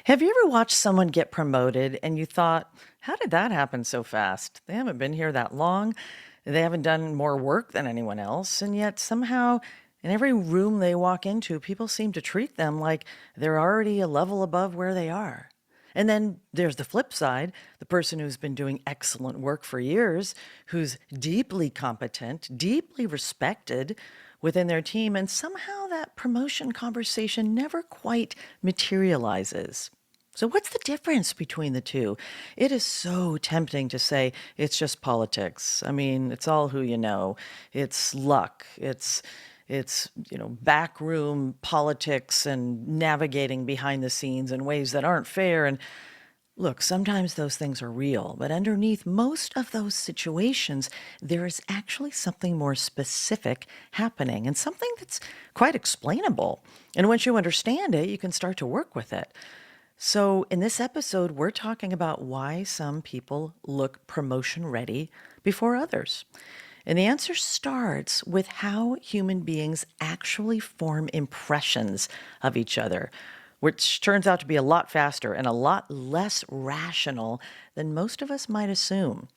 Have you ever watched someone get promoted and you thought, how did that happen so fast? They haven't been here that long. They haven't done more work than anyone else. And yet, somehow, in every room they walk into, people seem to treat them like they're already a level above where they are. And then there's the flip side, the person who's been doing excellent work for years, who's deeply competent, deeply respected within their team, and somehow that promotion conversation never quite materializes. So, what's the difference between the two? It is so tempting to say it's just politics. I mean, it's all who you know. It's luck. It's backroom politics and navigating behind the scenes in ways that aren't fair. And look, sometimes those things are real, but underneath most of those situations, there is actually something more specific happening and something that's quite explainable. And once you understand it, you can start to work with it. So, in this episode, we're talking about why some people look promotion ready before others. And the answer starts with how human beings actually form impressions of each other, which turns out to be a lot faster and a lot less rational than most of us might assume.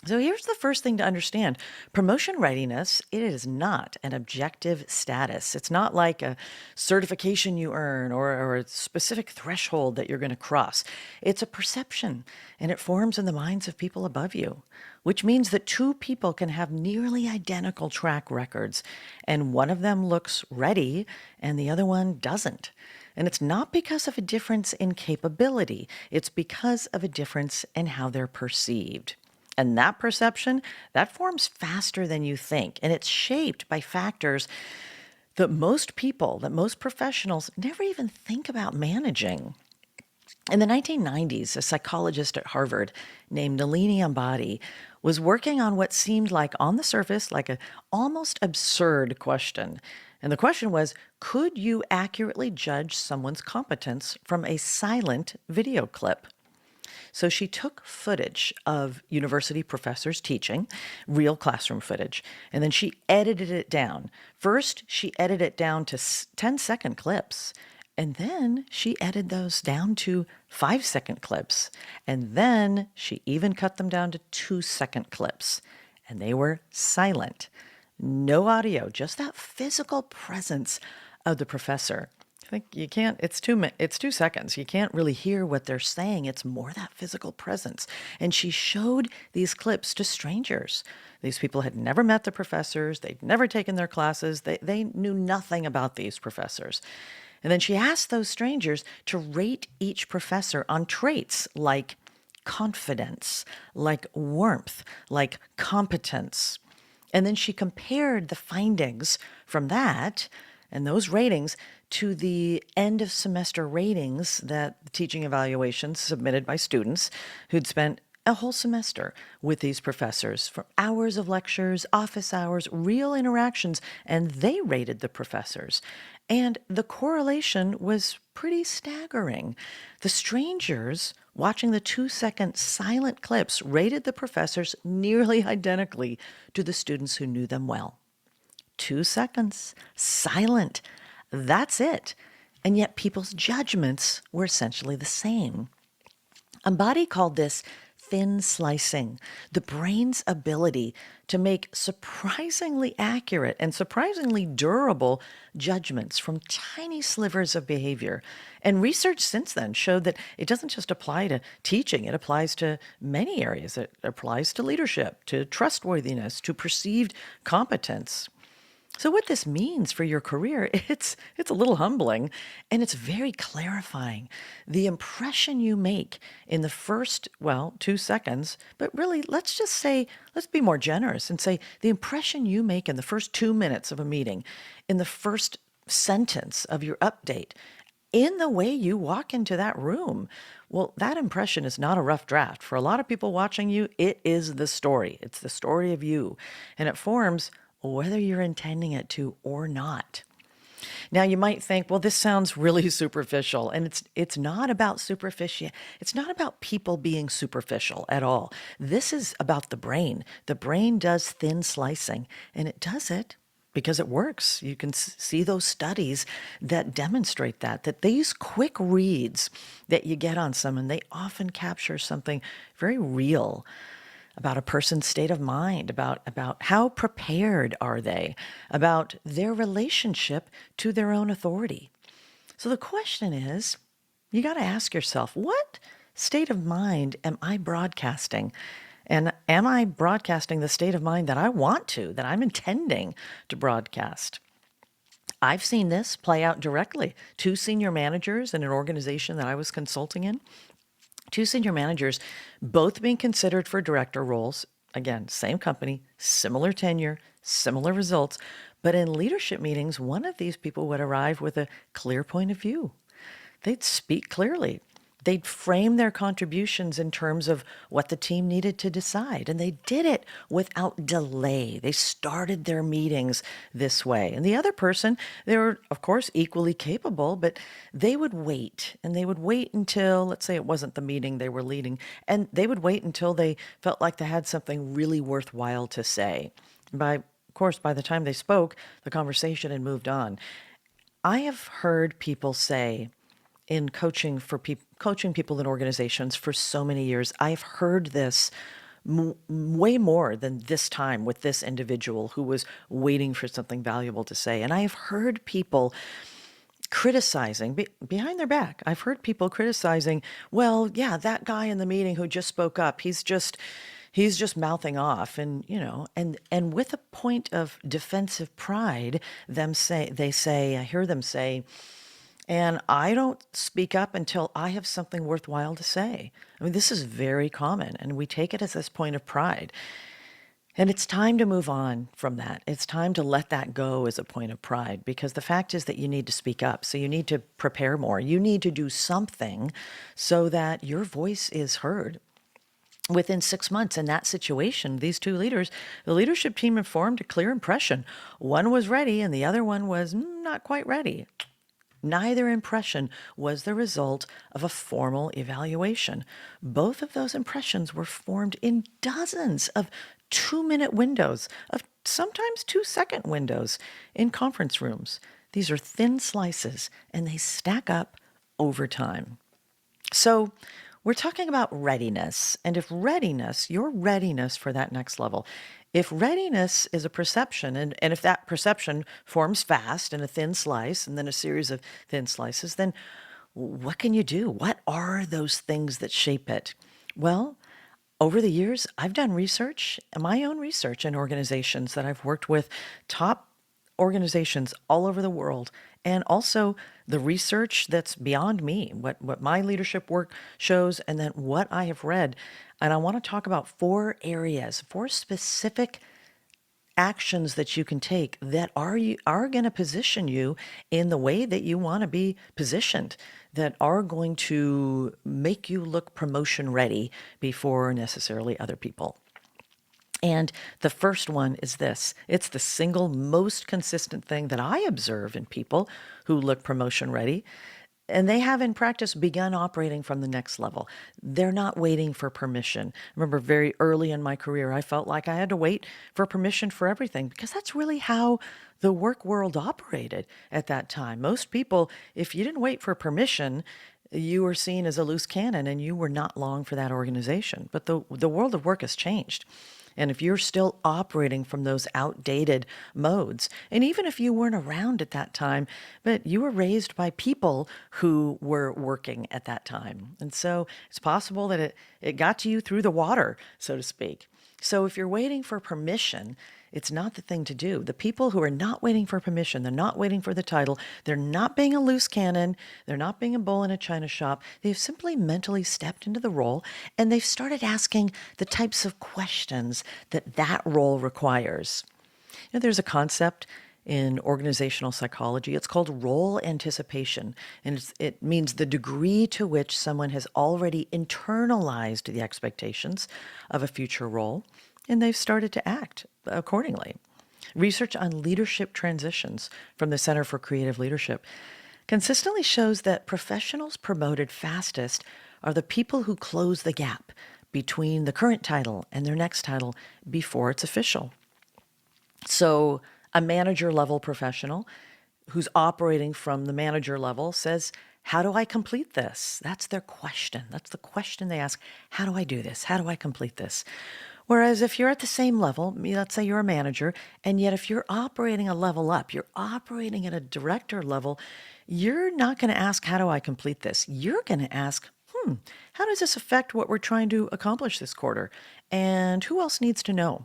So here's the first thing to understand. Promotion readiness, it is not an objective status. It's not like a certification you earn or a specific threshold that you're going to cross. It's a perception, and it forms in the minds of people above you, which means that two people can have nearly identical track records, and one of them looks ready and the other one doesn't. And it's not because of a difference in capability. It's because of a difference in how they're perceived. And that perception, that forms faster than you think. And it's shaped by factors that most people, that most professionals never even think about managing. In the 1990s, a psychologist at Harvard named Mim Abbey was working on what seemed like, on the surface, like an almost absurd question. And the question was, could you accurately judge someone's competence from a silent video clip? So she took footage of university professors teaching, real classroom footage, and then she edited it down. First, she edited it down to 10-second clips, and then she edited those down to 5-second clips, and then she even cut them down to 2-second clips, and they were silent. No audio, just that physical presence of the professor. I think you can't, it's 2 seconds. You can't really hear what they're saying. It's more that physical presence. And she showed these clips to strangers. These people had never met the professors. They'd never taken their classes. They knew nothing about these professors. And then she asked those strangers to rate each professor on traits like confidence, like warmth, like competence. And then she compared the findings from that and those ratings to the end of semester ratings that the teaching evaluations submitted by students who'd spent a whole semester with these professors for hours of lectures, office hours, real interactions, and they rated the professors. And the correlation was pretty staggering. The strangers watching the 2-second silent clips rated the professors nearly identically to the students who knew them well. 2 seconds, silent. That's it. And yet people's judgments were essentially the same. Ambati called this thin slicing, the brain's ability to make surprisingly accurate and surprisingly durable judgments from tiny slivers of behavior. And research since then showed that it doesn't just apply to teaching, it applies to many areas. It applies to leadership, to trustworthiness, to perceived competence. So what this means for your career, it's a little humbling and it's very clarifying. The impression you make in the first, 2 seconds, but really let's just say, let's be more generous and say the impression you make in the first 2 minutes of a meeting, in the first sentence of your update, in the way you walk into that room. Well, that impression is not a rough draft. For a lot of people watching you, it is the story. It's the story of you. And it forms whether you're intending it to or not. Now you might think, well, this sounds really superficial, and it's not about superficial. It's not about people being superficial at all. This is about the brain. The brain does thin slicing, and it does it because it works. You can see those studies that demonstrate that these quick reads that you get on someone, they often capture something very real about a person's state of mind, about how prepared are they, about their relationship to their own authority. So the question is, you got to ask yourself, what state of mind am I broadcasting? And am I broadcasting the state of mind that I want to, that I'm intending to broadcast? I've seen this play out directly. Two senior managers in an organization that I was consulting in, two senior managers, both being considered for director roles. Again, same company, similar tenure, similar results. But in leadership meetings, one of these people would arrive with a clear point of view. They'd speak clearly. They'd frame their contributions in terms of what the team needed to decide. And they did it without delay. They started their meetings this way. And the other person, they were, of course, equally capable, but they would wait. And they would wait until, let's say it wasn't the meeting they were leading, and they would wait until they felt like they had something really worthwhile to say. Of course, by the time they spoke, the conversation had moved on. I have heard people say, in coaching people in organizations for so many years, I've heard this way more than this time with this individual who was waiting for something valuable to say. And I have heard people criticizing behind their back. I've heard people criticizing, well, yeah, that guy in the meeting who just spoke up, he's just mouthing off. And and with a point of defensive pride, I hear them say, and I don't speak up until I have something worthwhile to say. I mean, this is very common, and we take it as this point of pride. And it's time to move on from that. It's time to let that go as a point of pride, because the fact is that you need to speak up. So you need to prepare more. You need to do something so that your voice is heard. Within 6 months in that situation, these two leaders, the leadership team had formed a clear impression. One was ready and the other one was not quite ready. Neither impression was the result of a formal evaluation. Both of those impressions were formed in dozens of 2-minute windows, of sometimes 2-second windows in conference rooms. These are thin slices, and they stack up over time. So we're talking about readiness. And if readiness, your readiness for that next level, if readiness is a perception, and if that perception forms fast in a thin slice and then a series of thin slices, then what can you do? What are those things that shape it? Well, over the years, I've done research, my own research in organizations that I've worked with, top organizations all over the world, and also the research that's beyond me, what my leadership work shows, and then what I have read. And I want to talk about 4 areas, 4 specific actions that you can take that are going to position you in the way that you want to be positioned, that are going to make you look promotion ready before necessarily other people. And the first one is this. It's the single most consistent thing that I observe in people who look promotion ready. And they have in practice begun operating from the next level. They're not waiting for permission. I remember very early in my career, I felt like I had to wait for permission for everything, because that's really how the work world operated at that time. Most people, if you didn't wait for permission, you were seen as a loose cannon and you were not long for that organization. But the world of work has changed. And if you're still operating from those outdated modes, and even if you weren't around at that time, but you were raised by people who were working at that time. And so it's possible that it got to you through the water, so to speak. So if you're waiting for permission, it's not the thing to do. The people who are not waiting for permission, they're not waiting for the title, they're not being a loose cannon, they're not being a bull in a china shop. They've simply mentally stepped into the role, and they've started asking the types of questions that role requires. There's a concept in organizational psychology. It's called role anticipation, and it means the degree to which someone has already internalized the expectations of a future role, and they've started to act accordingly. Research on leadership transitions from the Center for Creative Leadership consistently shows that professionals promoted fastest are the people who close the gap between the current title and their next title before it's official. So A manager level professional who's operating from the manager level says, how do I complete this? That's their question. That's the question they ask. How do I do this? How do I complete this? Whereas if you're at the same level, let's say you're a manager, and yet if you're operating a level up, you're operating at a director level, you're not going to ask, how do I complete this? You're going to ask, how does this affect what we're trying to accomplish this quarter? And who else needs to know?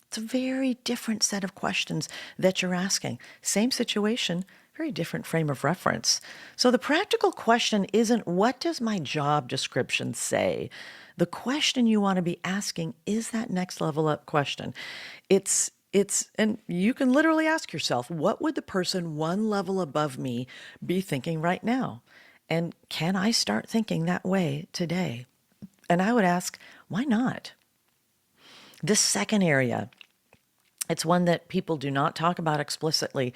It's a very different set of questions that you're asking. Same situation, very different frame of reference. So the practical question isn't, what does my job description say? The question you want to be asking is that next level up question. And you can literally ask yourself, what would the person one level above me be thinking right now? And can I start thinking that way today? And I would ask, why not? This second area, it's one that people do not talk about explicitly.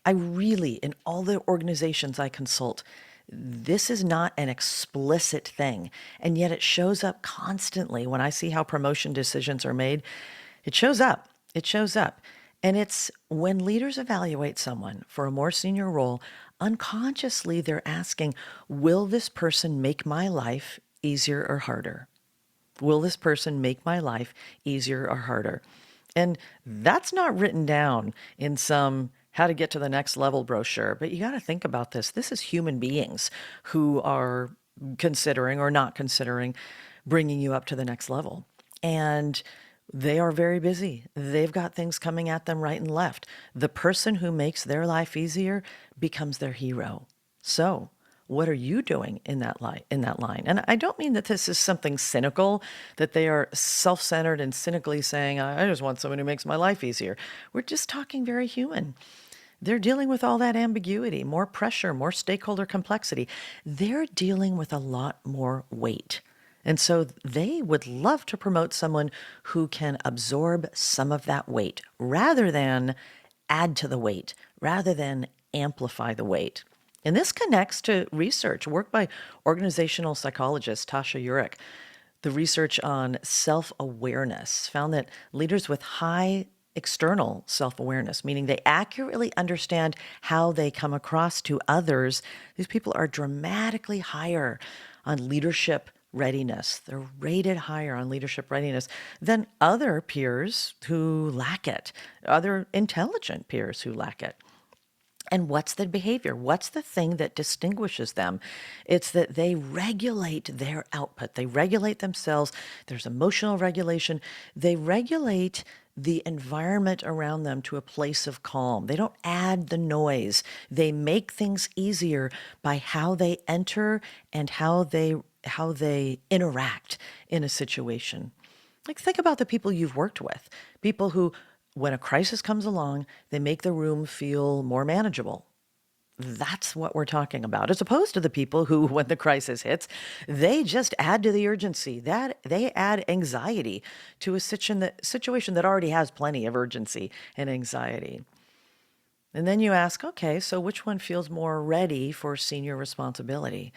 I really, in all the organizations I consult, this is not an explicit thing. And yet it shows up constantly when I see how promotion decisions are made. It shows up. It shows up. And it's when leaders evaluate someone for a more senior role, unconsciously they're asking, will this person make my life easier or harder? Will this person make my life easier or harder? And that's not written down in some how to get to the next level brochure, but you got to think about this. This is human beings who are considering or not considering bringing you up to the next level. And they are very busy. They've got things coming at them right and left. The person who makes their life easier becomes their hero. So what are you doing in that line? And I don't mean that this is something cynical, that they are self-centered and cynically saying, I just want someone who makes my life easier. We're just talking very human. They're dealing with all that ambiguity, more pressure, more stakeholder complexity. They're dealing with a lot more weight. And so they would love to promote someone who can absorb some of that weight rather than add to the weight, rather than amplify the weight. And this connects to research, work by organizational psychologist Tasha Eurich. The research on self-awareness found that leaders with high external self-awareness, meaning they accurately understand how they come across to others, these people are dramatically higher on leadership readiness. They're rated higher on leadership readiness than other peers who lack it, other intelligent peers who lack it. And what's the behavior? What's the thing that distinguishes them? It's that they regulate their output. They regulate themselves. There's emotional regulation. They regulate the environment around them to a place of calm. They don't add the noise. They make things easier by how they enter and how they interact in a situation. Like, think about the people you've worked with, people who, when a crisis comes along, they make the room feel more manageable. That's what we're talking about, as opposed to the people who, when the crisis hits, they just add to the urgency. That they add anxiety to a situation that already has plenty of urgency and anxiety. And then you ask, okay, so which one feels more ready for senior responsibility?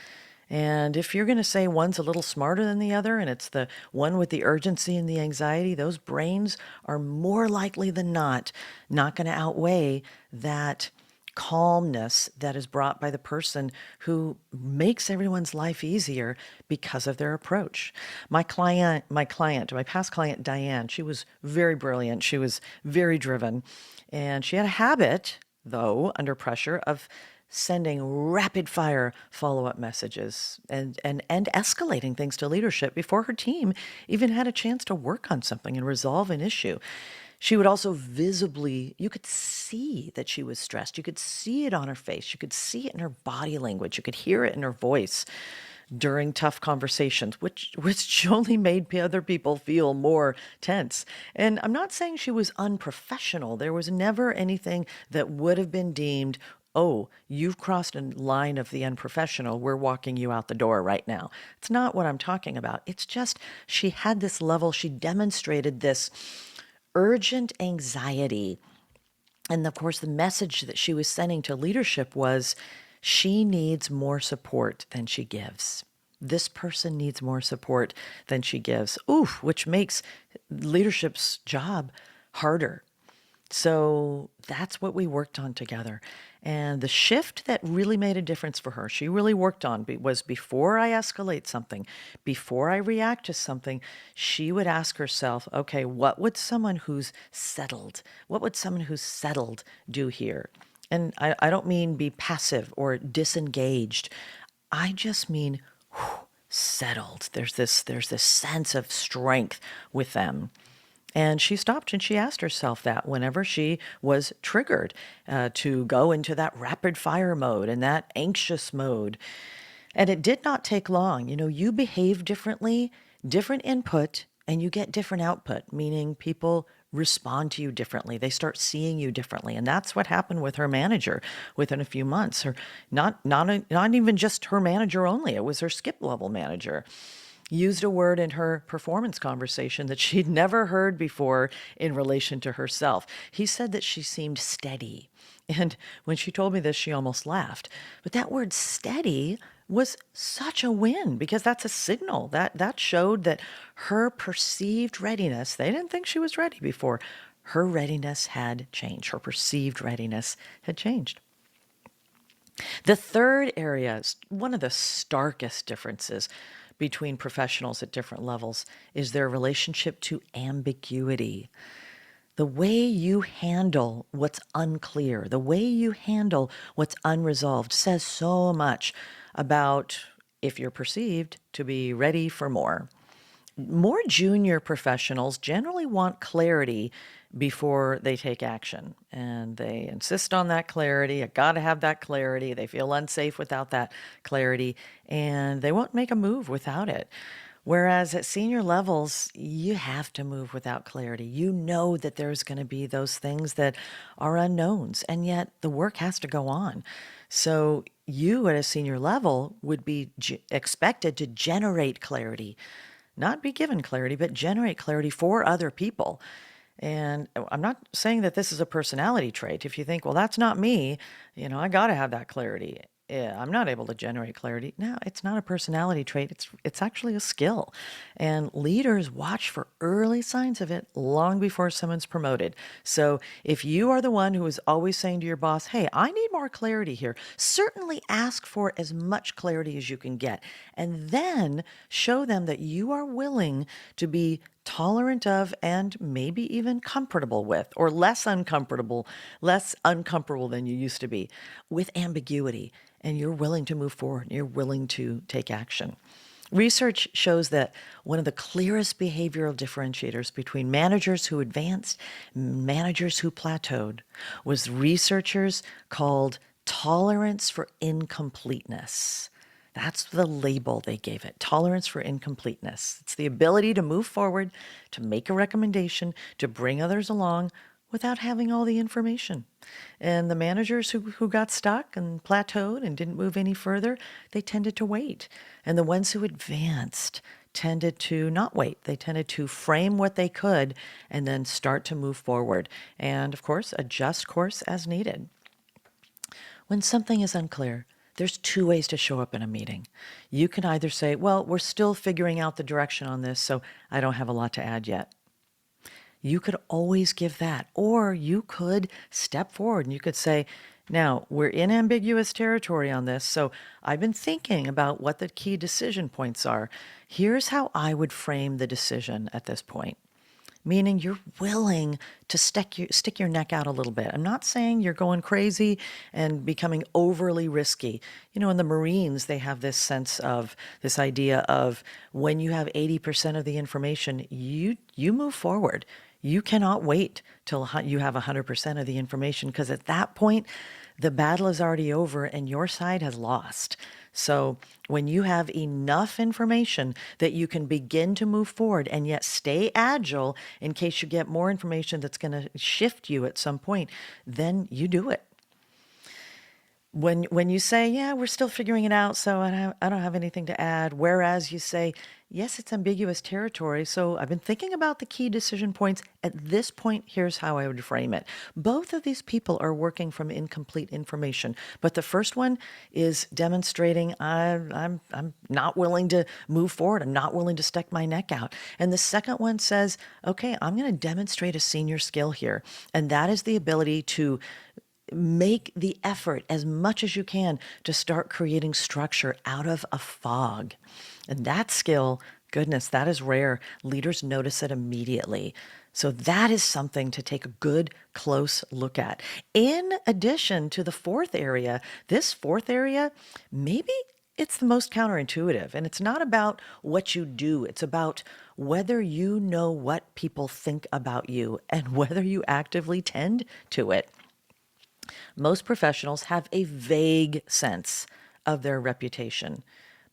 And if you're going to say one's a little smarter than the other, and it's the one with the urgency and the anxiety, those brains are more likely than not going to outweigh that calmness that is brought by the person who makes everyone's life easier because of their approach. My past client, Diane, she was very brilliant. She was very driven. And she had a habit, though, under pressure, of sending rapid fire follow-up messages and escalating things to leadership before her team even had a chance to work on something and resolve an issue. She would also visibly, you could see that she was stressed. You could see it on her face. You could see it in her body language. You could hear it in her voice during tough conversations, which only made other people feel more tense. And I'm not saying she was unprofessional. There was never anything that would have been deemed, oh, you've crossed a line of the unprofessional. We're walking you out the door right now. It's not what I'm talking about. It's just she had this level. She demonstrated this urgent anxiety. And of course, the message that she was sending to leadership was she needs more support than she gives. This person needs more support than she gives. Which makes leadership's job harder. So that's what we worked on together. And the shift that really made a difference for her, she really worked on, was before I escalate something, before I react to something, she would ask herself, okay, what would someone who's settled do here? And I don't mean be passive or disengaged. I just mean settled. There's this sense of strength with them. And she stopped and she asked herself that whenever she was triggered to go into that rapid fire mode and that anxious mode. And it did not take long. You behave differently, different input, and you get different output, meaning people respond to you differently. They start seeing you differently. And that's what happened with her manager within a few months. Not even just her manager only, it was her skip level manager used a word in her performance conversation that she'd never heard before in relation to herself. He said that she seemed steady. And when she told me this, she almost laughed. But that word steady was such a win because that's a signal that showed that her perceived readiness, they didn't think she was ready before. Her readiness had changed. Her perceived readiness had changed. The third area is one of the starkest differences between professionals at different levels is their relationship to ambiguity. The way you handle what's unclear, the way you handle what's unresolved says so much about if you're perceived to be ready for more. More junior professionals generally want clarity before they take action, and they insist on that clarity. I got to have that clarity. They feel unsafe without that clarity, and they won't make a move without it. Whereas at senior levels, you have to move without clarity. You know that there's going to be those things that are unknowns, and yet the work has to go on. So you at a senior level would be expected to generate clarity, not be given clarity, but generate clarity for other people. And I'm not saying that this is a personality trait. If you think, well, that's not me, I got to have that clarity. Yeah, I'm not able to generate clarity. No, it's not a personality trait. It's actually a skill. And leaders watch for early signs of it long before someone's promoted. So if you are the one who is always saying to your boss, hey, I need more clarity here, certainly ask for as much clarity as you can get. And then show them that you are willing to be tolerant of and maybe even comfortable with, or less uncomfortable than you used to be with ambiguity. And you're willing to move forward. You're willing to take action. Research shows that one of the clearest behavioral differentiators between managers who advanced and managers who plateaued was researchers called tolerance for incompleteness. That's the label they gave it, tolerance for incompleteness. It's the ability to move forward, to make a recommendation, to bring others along without having all the information. And the managers who got stuck and plateaued and didn't move any further, they tended to wait. And the ones who advanced tended to not wait. They tended to frame what they could and then start to move forward. And of course, adjust course as needed. When something is unclear, there's two ways to show up in a meeting. You can either say, well, we're still figuring out the direction on this, so I don't have a lot to add yet. You could always give that. Or you could step forward and you could say, now, we're in ambiguous territory on this, so I've been thinking about what the key decision points are. Here's how I would frame the decision at this point. Meaning you're willing to stick your neck out a little bit. I'm not saying you're going crazy and becoming overly risky. In the Marines, they have this idea of when you have 80% of the information, you move forward. You cannot wait till you have 100% of the information, because at that point, the battle is already over and your side has lost. So when you have enough information that you can begin to move forward and yet stay agile in case you get more information that's going to shift you at some point, then you do it. When you say, "Yeah, we're still figuring it out, so I don't have anything to add," whereas you say, "Yes, it's ambiguous territory, so I've been thinking about the key decision points. At this point, here's how I would frame it." Both of these people are working from incomplete information, but the first one is demonstrating I'm not willing to move forward. I'm not willing to stick my neck out. And the second one says, "Okay, I'm going to demonstrate a senior skill here," and that is the ability to make the effort as much as you can to start creating structure out of a fog. And that skill, goodness, that is rare. Leaders notice it immediately. So that is something to take a good, close look at. In addition to the fourth area, this fourth area, maybe it's the most counterintuitive. And it's not about what you do, it's about whether you know what people think about you and whether you actively tend to it. Most professionals have a vague sense of their reputation.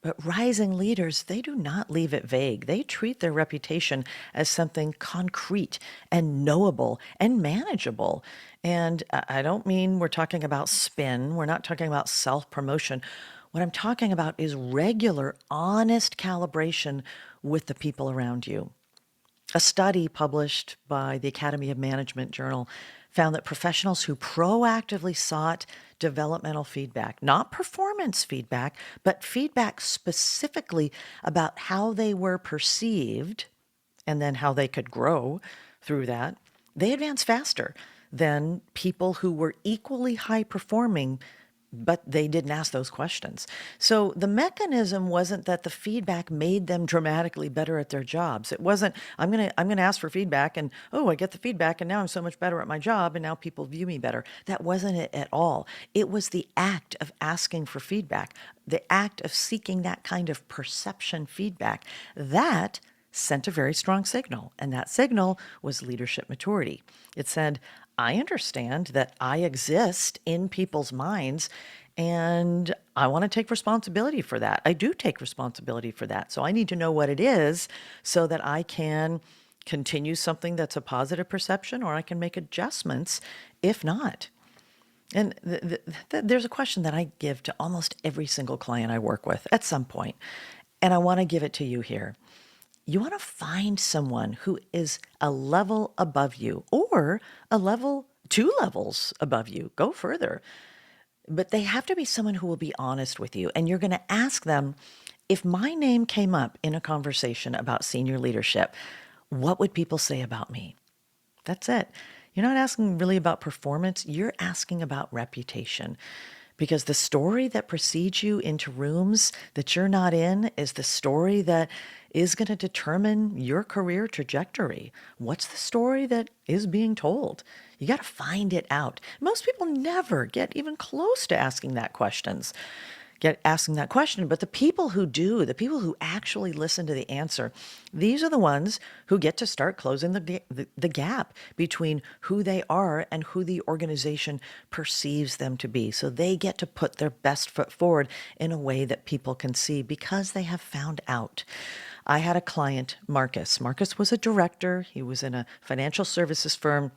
But rising leaders, they do not leave it vague. They treat their reputation as something concrete and knowable and manageable. And I don't mean we're talking about spin, we're not talking about self promotion. What I'm talking about is regular, honest calibration with the people around you. A study published by the Academy of Management Journal found that professionals who proactively sought developmental feedback, not performance feedback, but feedback specifically about how they were perceived and then how they could grow through that, they advanced faster than people who were equally high performing but they didn't ask those questions. So the mechanism wasn't that the feedback made them dramatically better at their jobs. It wasn't, I'm gonna ask for feedback and oh, I get the feedback and now I'm so much better at my job and now people view me better. That wasn't it at all. It was the act of asking for feedback, the act of seeking that kind of perception feedback that sent a very strong signal. And that signal was leadership maturity. It said, I understand that I exist in people's minds and I want to take responsibility for that. I do take responsibility for that. So I need to know what it is so that I can continue something that's a positive perception or I can make adjustments if not. And there's a question that I give to almost every single client I work with at some point, and I want to give it to you here. You want to find someone who is a level above you or a level, two levels above you. Go further. But they have to be someone who will be honest with you. And you're going to ask them, if my name came up in a conversation about senior leadership, what would people say about me? That's it. You're not asking really about performance. You're asking about reputation. Because the story that precedes you into rooms that you're not in is the story that is going to determine your career trajectory. What's the story that is being told? You got to find it out. Most people never get even close to asking that questions. Asking that question, but the people who do, the people who actually listen to the answer, these are the ones who get to start closing the gap between who they are and who the organization perceives them to be. So they get to put their best foot forward in a way that people can see because they have found out. I had a client, Marcus. Marcus was a director. He was in a financial services firm.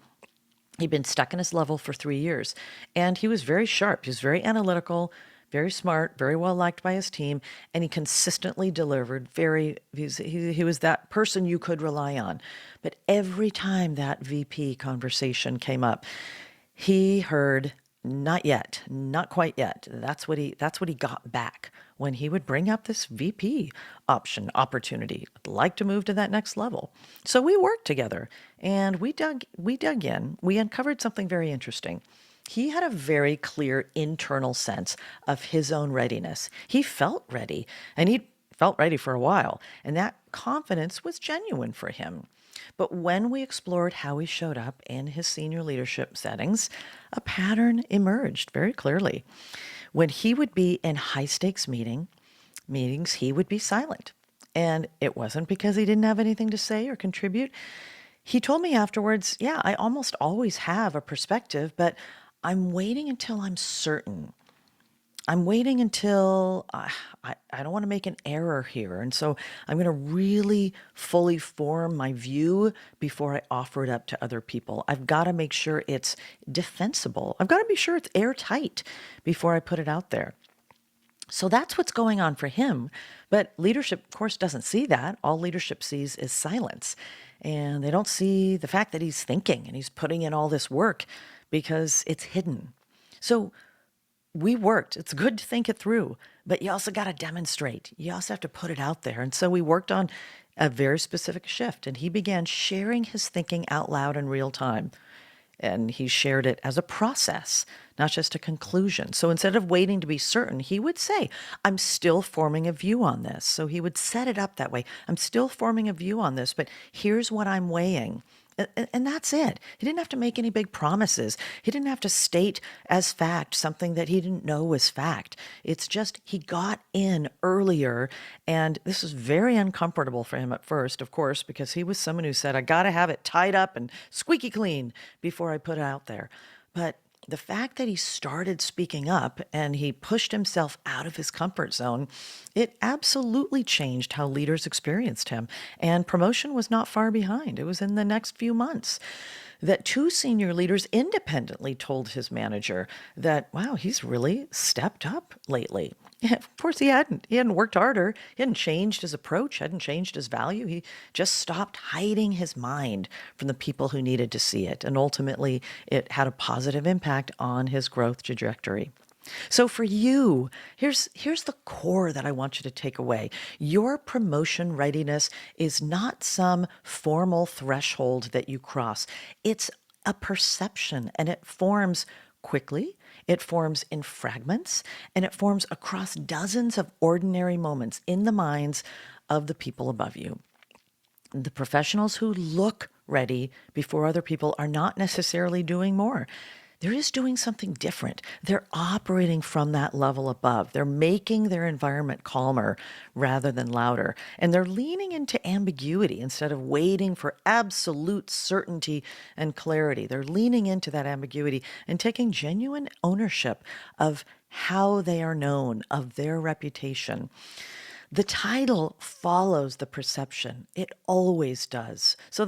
He'd been stuck in his level for 3 years, and he was very sharp. He was very analytical, very smart, very well liked by his team, and he consistently delivered. He was that person you could rely on. But every time that VP conversation came up, he heard, "Not yet, not quite yet." That's what he got back when he would bring up this VP opportunity. I'd like to move to that next level. So we worked together and we dug in. We uncovered something very interesting. He had a very clear internal sense of his own readiness. He felt ready, and he felt ready for a while, and that confidence was genuine for him. But when we explored how he showed up in his senior leadership settings, a pattern emerged very clearly. When he would be in high stakes meetings, he would be silent. And it wasn't because he didn't have anything to say or contribute. He told me afterwards, yeah, I almost always have a perspective, but I'm waiting until I'm certain. I'm waiting until I don't want to make an error here. And so I'm going to really fully form my view before I offer it up to other people. I've got to make sure it's defensible. I've got to be sure it's airtight before I put it out there. So that's what's going on for him. But leadership, of course, doesn't see that. All leadership sees is silence. And they don't see the fact that he's thinking and he's putting in all this work because it's hidden. So we worked. It's good to think it through, but you also got to demonstrate. You also have to put it out there. And so we worked on a very specific shift, and he began sharing his thinking out loud in real time. And he shared it as a process, not just a conclusion. So instead of waiting to be certain, he would say, I'm still forming a view on this. So he would set it up that way. I'm still forming a view on this, but here's what I'm weighing. And that's it. He didn't have to make any big promises. He didn't have to state as fact something that he didn't know was fact. It's just he got in earlier, and this was very uncomfortable for him at first, of course, because he was someone who said, I got to have it tied up and squeaky clean before I put it out there. But the fact that he started speaking up and he pushed himself out of his comfort zone, it absolutely changed how leaders experienced him. And promotion was not far behind. It was in the next few months that two senior leaders independently told his manager that, wow, he's really stepped up lately. Yeah, of course, he hadn't. He hadn't worked harder. He hadn't changed his approach, hadn't changed his value. He just stopped hiding his mind from the people who needed to see it. And ultimately, it had a positive impact on his growth trajectory. So for you, here's the core that I want you to take away. Your promotion readiness is not some formal threshold that you cross. It's a perception, and it forms quickly, it forms in fragments, and it forms across dozens of ordinary moments in the minds of the people above you. The professionals who look ready before other people are not necessarily doing more. They're just doing something different. They're operating from that level above. They're making their environment calmer rather than louder. And they're leaning into ambiguity instead of waiting for absolute certainty and clarity. They're leaning into that ambiguity and taking genuine ownership of how they are known, of their reputation. The title follows the perception. It always does. So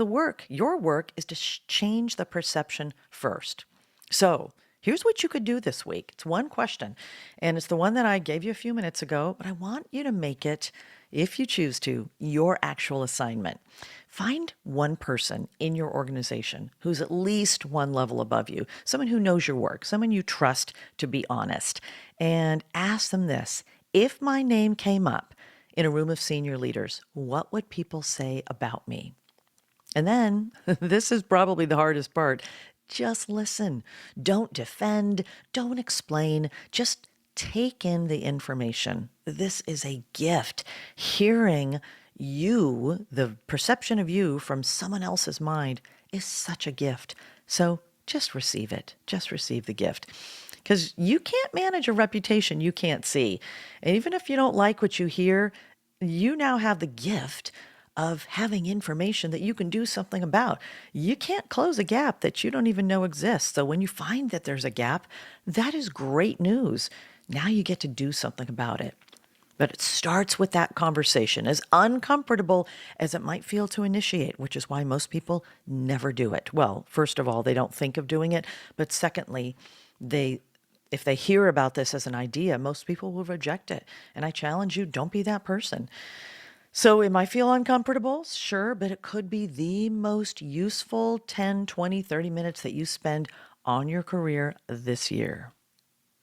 your work is to change the perception first. So here's what you could do this week. It's one question, and it's the one that I gave you a few minutes ago, but I want you to make it, if you choose to, your actual assignment. Find one person in your organization who's at least one level above you, someone who knows your work, someone you trust to be honest, and ask them this. If my name came up in a room of senior leaders, what would people say about me? And then, this is probably the hardest part, just listen. Don't defend, don't explain, just take in the information. This is a gift. Hearing you, the perception of you from someone else's mind, is such a gift. So just receive it. Just receive the gift. Because you can't manage a reputation you can't see. And even if you don't like what you hear, you now have the gift of having information that you can do something about. You can't close a gap that you don't even know exists. So when you find that there's a gap, that is great news. Now you get to do something about it. But it starts with that conversation, as uncomfortable as it might feel to initiate, which is why most people never do it. Well, first of all, they don't think of doing it. But secondly, if they hear about this as an idea, most people will reject it. And I challenge you, don't be that person. So it might feel uncomfortable, sure, but it could be the most useful 10, 20, 30 minutes that you spend on your career this year.